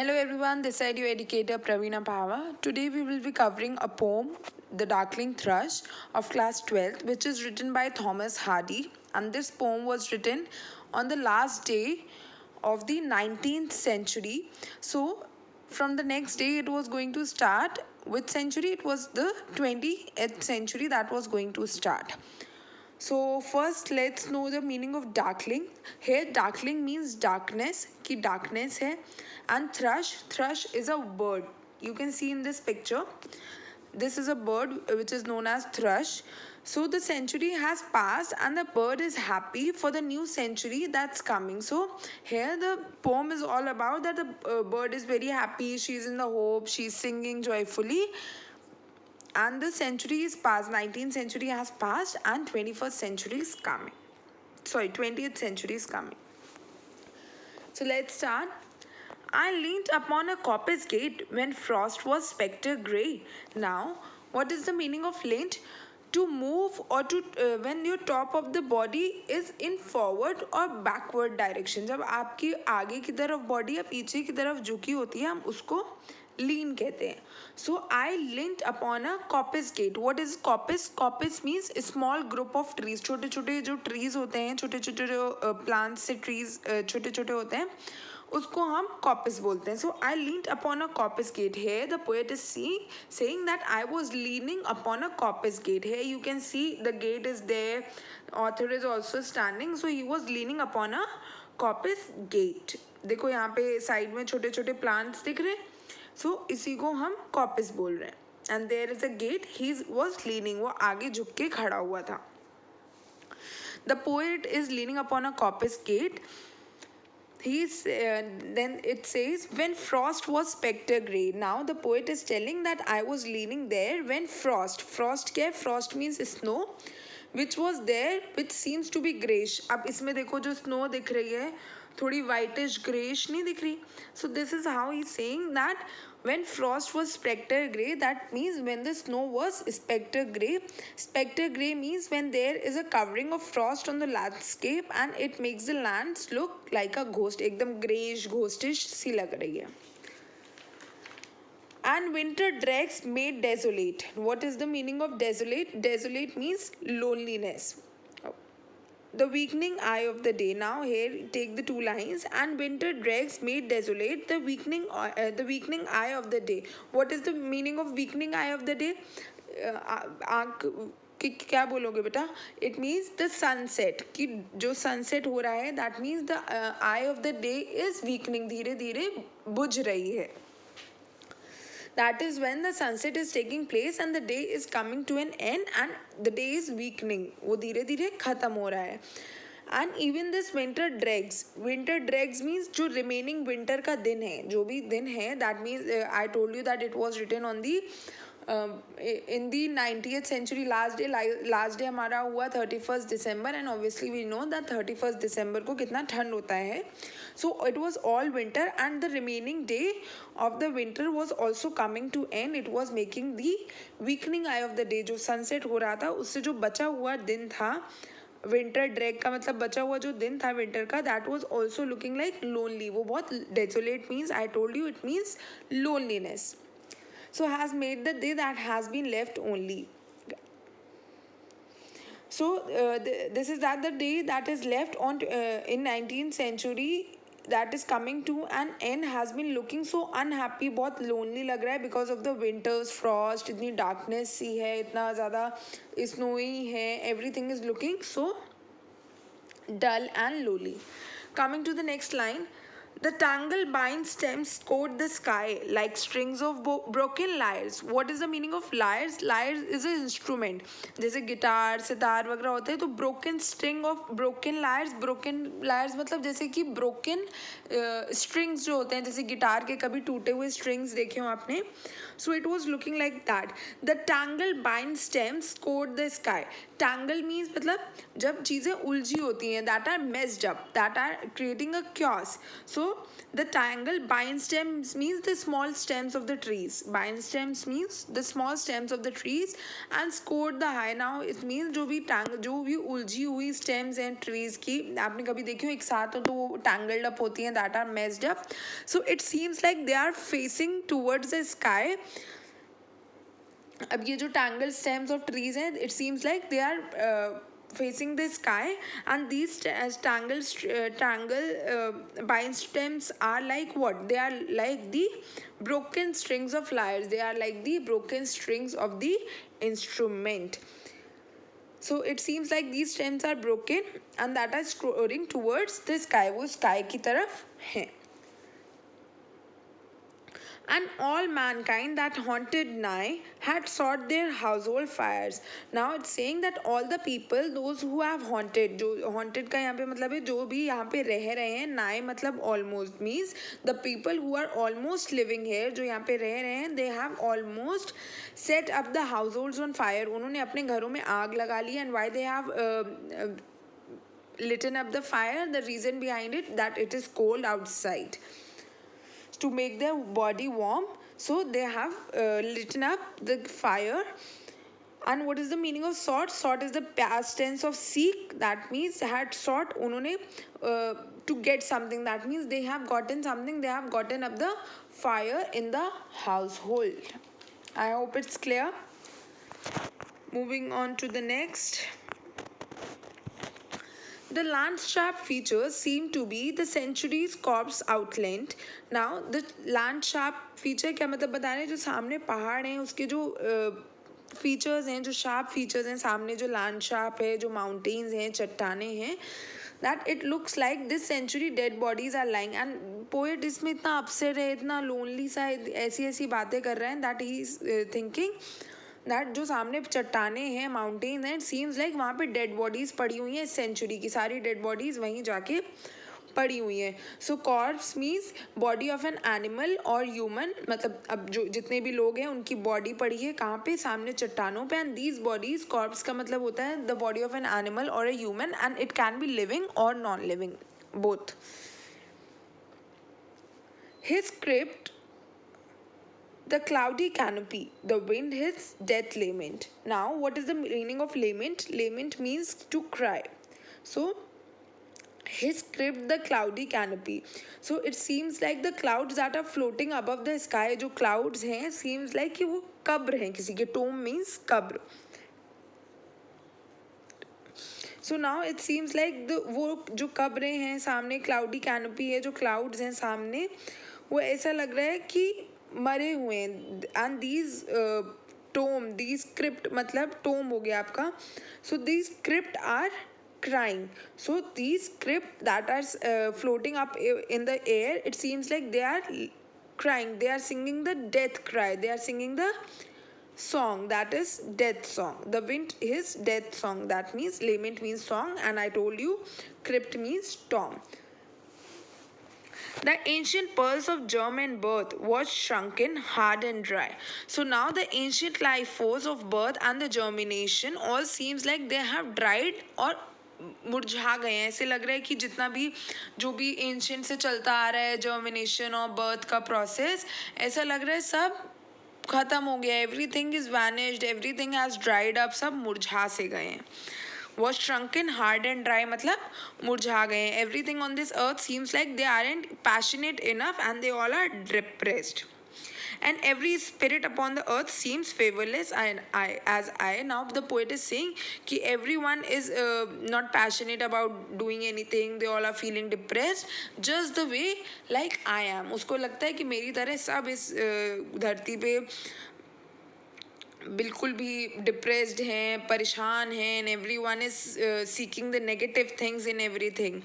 Hello everyone, this is your educator Praveena Pava. Today we will be covering a poem, The Darkling Thrush of class 12th, which is written by Thomas Hardy. And this poem was written on the last day of the 19th century. So from the next day it was going to start. Which century? It was the 20th century that was going to start. So first let's know the meaning of darkling. Here darkling means darkness, कि darkness है, and thrush is a bird. You can see in this picture. This is a bird which is known as thrush. So the century has passed and the bird is happy for the new century that's coming. So here the poem is all about that the bird is very happy. She's in the hope. She's singing joyfully. And the century is past, 19th century has passed and 21st century is coming. 20th century is coming. So let's start. I leaned upon a coppice gate when frost was spectre grey. Now, what is the meaning of leant? To move or to when your top of the body is in forward or backward direction. जब आपकी आगे की तरफ body या पीछे की तरफ झुकी होती है हम उसको लीन कहते हैं. So I leant upon a coppice gate. What is coppice? Coppice means small group of trees. छोटे छोटे जो ट्रीज होते हैं, छोटे छोटे जो प्लांट्स से ट्रीज छोटे छोटे होते हैं उसको हम कॉपिस बोलते हैं. So I leaned upon a coppice gate. Here the poet is saying that I was leaning upon a coppice gate. Here you can see the gate is there. Author is also standing. So he was leaning upon a coppice gate. देखो यहाँ पे side में छोटे छोटे plants दिख रहे हैं. सो इसी को हम कॉपिस बोल रहे हैं. And there is a gate. He was leaning. वो आगे झुक के खड़ा हुआ था. The poet is leaning upon a coppice gate. Then it says when frost was spectre grey. Now the poet is telling that I was leaning there when frost क्या है? Frost means snow which was there which seems to be greyish. अब इसमें देखो जो snow दिख रही है थोड़ी whitish greyish नहीं दिख रही. So this is how he's saying that when frost was spectre grey, that means when the snow was spectre grey. Spectre grey means when there is a covering of frost on the landscape and it makes the lands look like a ghost. एकदम greyish ghostish सी लग रही है. And winter dregs made desolate. What is the meaning of desolate? Desolate means loneliness. The weakening eye of the day. Now here take the two lines. And winter dregs made desolate the weakening eye of the day. What is the meaning of weakening eye of the day? आँख क्या बोलोगे बेटा? It means the sunset. कि जो sunset हो रहा है that means the eye of the day is weakening. धीरे धीरे बुझ रही है. That is when the sunset is taking place and the day is coming to an end and the day is weakening. वो धीरे धीरे खत्म हो रहा है. And even this winter dregs means जो remaining winter का दिन है, जो भी दिन है, that means I told you that it was written on the in the 90th century. last day हमारा हुआ 31st December and obviously we know that 31st December को कितना ठंड होता है. So it was all winter and the remaining day of the winter was also coming to end. It was making the weakening eye of the day. जो sunset हो रहा था उससे जो बचा हुआ दिन था, विंटर ड्रैग का मतलब बचा हुआ जो दिन था विंटर का, that was also looking like lonely. वो बहुत desolate means I told you it means loneliness. So has made the day that has been left only. So this is that the day that is left on in 19th century that is coming to an end has been looking so unhappy. बहुत lonely लग रहा है because of the winters frost. इतनी darkness सी है, इतना ज़्यादा snowy है, everything is looking so dull and lonely. Coming to the next line. The tangled vine stems coat the sky like strings of broken lyres. What is the meaning of lyres? Lyres is an instrument. जैसे guitar sitar वगैरह होते हैं तो broken string of broken lyres मतलब जैसे कि broken strings जो होते हैं, जैसे गिटार के कभी टूटे हुए strings देखे हो आपने. So it was looking like that. The tangled vine stems coat the sky. Tangle means मतलब जब चीज़ें उलझी होती हैं, that are messed up, that are creating a chaos. So the tangled bind stems means the small stems of the trees. Bind stems means the small stems of the trees and scored the high. Now it means जो भी उलझी हुई stems and trees की आपने कभी देखी हो एक साथ हो तो वो tangled up होती हैं, that are messed up. So it seems like they are facing towards the sky. अब ये जो tangled stems of trees हैं, it seems like they are facing the sky, and these bind stems are like what? They are like the broken strings of lyres. They are like the broken strings of the instrument. So it seems like these stems are broken and that are scrolling towards the sky. वो sky की तरफ हैं. And all mankind that haunted nigh had sought their household fires. Now it's saying that all the people, those who have haunted, जो haunted का यहाँ पे मतलब है जो भी यहाँ पे रह रहे हैं, nigh मतलब almost means the people who are almost living here, जो यहाँ पे रह रहे हैं, they have almost set up the households on fire. उन्होंने अपने घरों में आग लगा ली. And why they have lit up the fire? The reason behind it that it is cold outside. To make their body warm, so they have lit up the fire. And what is the meaning of sought? Sought is the past tense of seek. That means had sought उन्होंने to get something. That means they have gotten something. They have gotten up the fire in the household. I hope it's clear. Moving on to the next. The landscape features seem to be the century's corpse outlined. Now the landscape feature क्या मतलब बता रहे हैं? जो सामने पहाड़ हैं उसके जो features हैं, जो sharp features हैं, सामने जो landscape है, जो mountains हैं, चट्टानें हैं, that it looks like this century dead bodies are lying. And poet इसमें इतना upset है, इतना lonely सा ऐसी बातें कर रहे हैं that he is thinking that जो सामने चट्टाने हैं, माउंटेन हैं, सीम्स लाइक वहाँ पे डेड बॉडीज पड़ी हुई हैं. सेंचुरी की सारी डेड बॉडीज वहीं जाके पड़ी हुई हैं. So corpse means body of an animal or human. मतलब अब जो जितने भी लोग हैं उनकी बॉडी पड़ी है कहाँ पे? सामने चट्टानों पे. एंड दीज बॉडीज, कॉर्प्स का मतलब होता है the body of an animal or a human, and it can be living or non living, both. His script the cloudy canopy, the wind his death lament. Now what is the meaning of lament? Lament means to cry. So his script the cloudy canopy. So it seems like the clouds that are floating above the sky, जो clouds हैं, seems like कि वो कब्र हैं किसी के. tomb means कब्र. So now it seems like वो जो कब्रें हैं सामने, cloudy canopy है, जो clouds हैं सामने, वो ऐसा लग रहा है कि मरे हुए हैं. And these tomb, these script मतलब टोम हो गया आपका. So these script are crying. So these script that are floating up in the air, it seems like they are crying. They are singing the death cry. They are singing the song, that is death song. The wind is death song. That means lament means song, and I told you crypt means tomb. The ancient pearls of germ and birth was shrunken, hard and dry. So now the ancient life force of birth and the germination all seems like they have dried और मुरझा गए हैं. ऐसे लग रहा है कि जितना भी जो भी एंशियंट से चलता आ रहा है जर्मिनेशन और बर्थ का प्रोसेस, ऐसा लग रहा है सब खत्म हो गया. Everything is vanished, everything has dried up, सब मुरझा से गए हैं. Was shrunken, hard and dry मतलब मुरझा गए हैं. Everything on this earth seems like they aren't passionate enough and they all are depressed. And every spirit upon the earth seems favorless as I. Now the poet is saying कि everyone is not passionate about doing anything. They all are feeling depressed just the way like I am. उसको लगता है कि मेरी तरह सब इस धरती पे बिल्कुल भी डिप्रेस्ड हैं, परेशान हैं, and everyone is seeking the negative things in everything.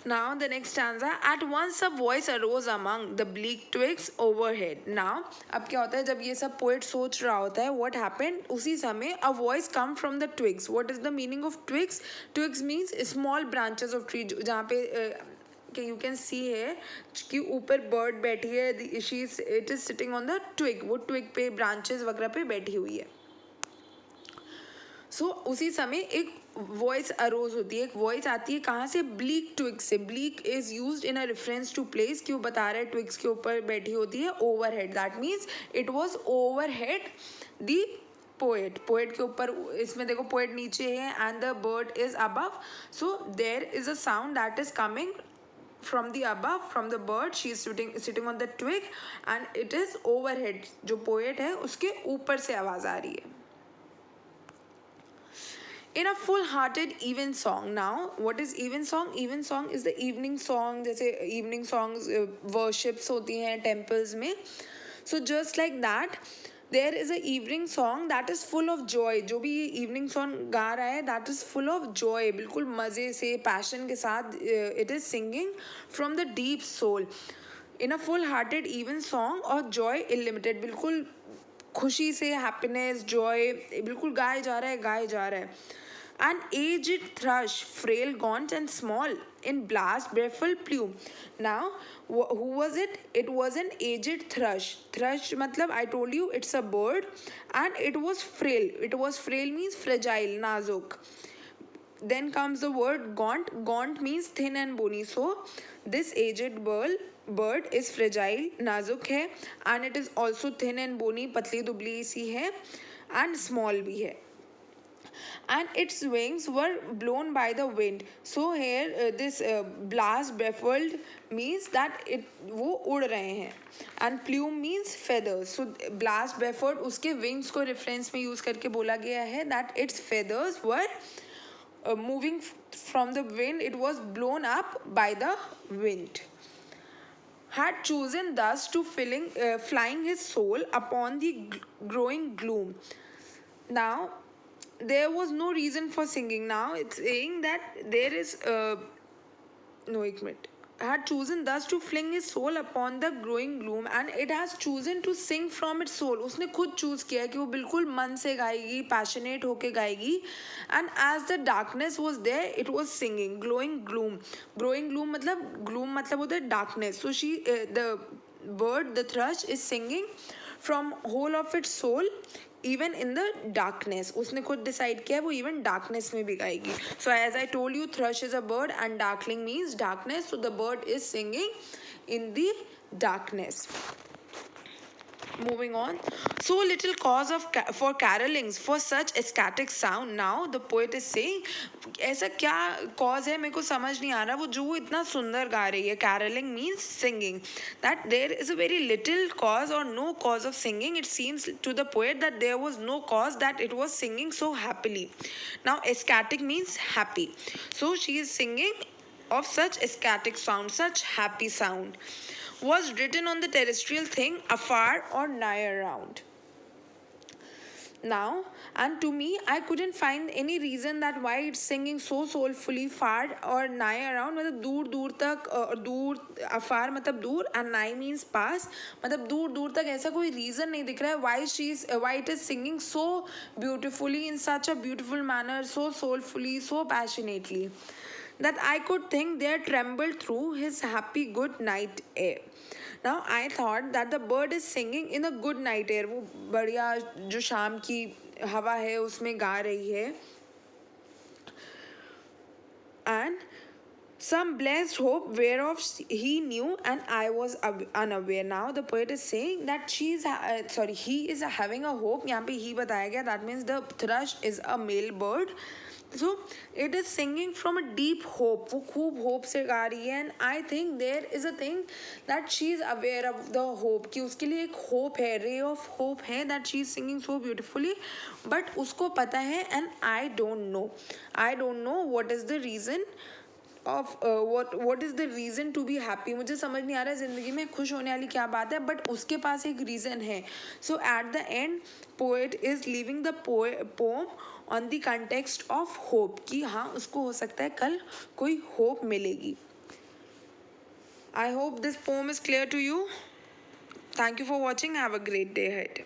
Now the next stanza. At once a voice arose among the bleak twigs overhead. Now अब क्या होता है जब ये सब पोएट सोच रहा होता है, what happened? उसी समय a voice come from the twigs. What is the meaning of twigs? Twigs means small branches of tree. जहाँ पे you can see है कि ऊपर bird बैठी है, it is sitting on the twig. वो twig पे branches वगैरह पे बैठी हुई है. So उसी समय एक वॉइस अरोज होती है, एक वॉइस आती है कहाँ से, ब्लीक ट्विग से. Bleak is used in a reference to place कि वो बता रहे ट्विग्स के ऊपर बैठी होती है overhead. That means it was overhead the poet के ऊपर. इसमें देखो पोएट नीचे है and the bird is above. So there is a sound that is coming from the above, from the bird. She is sitting on the twig and it is overhead. जो poet है उसके ऊपर से आवाज आ रही है. In a full-hearted even song. Now what is even song? Even song is the evening song. जैसे evening songs worships होती हैं temples में. So just like that, there is a evening song that is full of joy. जो भी ये evening song गा रहा है that is full of joy, बिल्कुल मज़े से passion के साथ it is singing from the deep soul. In a full-hearted even song or joy illimited, बिल्कुल खुशी से happiness joy बिल्कुल गाया जा रहा है. An aged thrush, frail, gaunt and small, in blast, barefull plume. Now, who was it? It was an aged thrush. Thrush matlab I told you it's a bird, and it was frail. It was frail means fragile, nazuk. Then comes the word gaunt. Gaunt means thin and bony. So this aged bird is fragile, nazuk है, and it is also thin and bony, पतली दुबली सी है, and small भी है. And its wings were blown by the wind. So here this blast baffled means that वो उड़ रहे हैं. And plume means feathers. So blast baffled उसके wings को reference में use करके बोला गया है that its feathers were moving from the wind. It was blown up by the wind. Had chosen thus to flying his soul upon the growing gloom. Now there was no reason for singing. Now it's saying that there is no, एक minute. Had chosen thus to fling his soul upon the growing gloom, and it has chosen to sing from its soul. उसने खुद choose किया कि वो बिल्कुल मन से गाएगी, passionate होके गाएगी. And as the darkness was there, it was singing. Glowing gloom मतलब होता है darkness. So the bird, the thrush is singing from whole of its soul, even in the darkness. उसने खुद decide किया वो even darkness में भी गाएगी. So as I told you, thrush is a bird and darkling means darkness. So the bird is singing in the darkness. Moving on. So little cause for carolings for such ecstatic sound. Now the poet is saying ऐसा क्या cause है मेरे को समझ नहीं आ रहा वो जो इतना सुंदर गा रही है. Caroling means singing. That there is a very little cause or no cause of singing. It seems to the poet that there was no cause, that it was singing so happily. Now ecstatic means happy. So she is singing of such ecstatic sound, such happy sound. Was written on the terrestrial thing afar or nigh around. Now, and to me, I couldn't find any reason that why it's singing so soulfully far or nigh around. मतलब दूर दूर तक, दूर afar मतलब दूर and nigh means pass. मतलब दूर दूर तक ऐसा कोई reason नहीं दिख रहा है why it is singing so beautifully in such a beautiful manner, so soulfully, so passionately, that I could think there trembled through his happy good night air. Now I thought that the bird is singing in a good night air. वो बढ़िया जो शाम की हवा है उसमें गा रही है. And some blessed hope whereof he knew and I was unaware. Now the poet is saying that he is having a hope. यहाँ पे he बताया गया. That means the thrush is a male bird. So it is singing from a deep hope. वो खूब hope से गा रही है. And I think there is a thing that she is aware of the hope कि उसके लिए एक hope है, ray of hope है, that she is singing so beautifully. But उसको पता है and I don't know what is the reason of what is the reason to be happy. मुझे समझ नहीं आ रहा है ज़िंदगी में खुश होने वाली क्या बात है, but उसके पास एक reason है. So at the end, poet is leaving the poem on the context of hope कि हाँ उसको हो सकता है कल कोई hope मिलेगी. I hope this poem is clear to you. Thank you for watching. Have a great day ahead.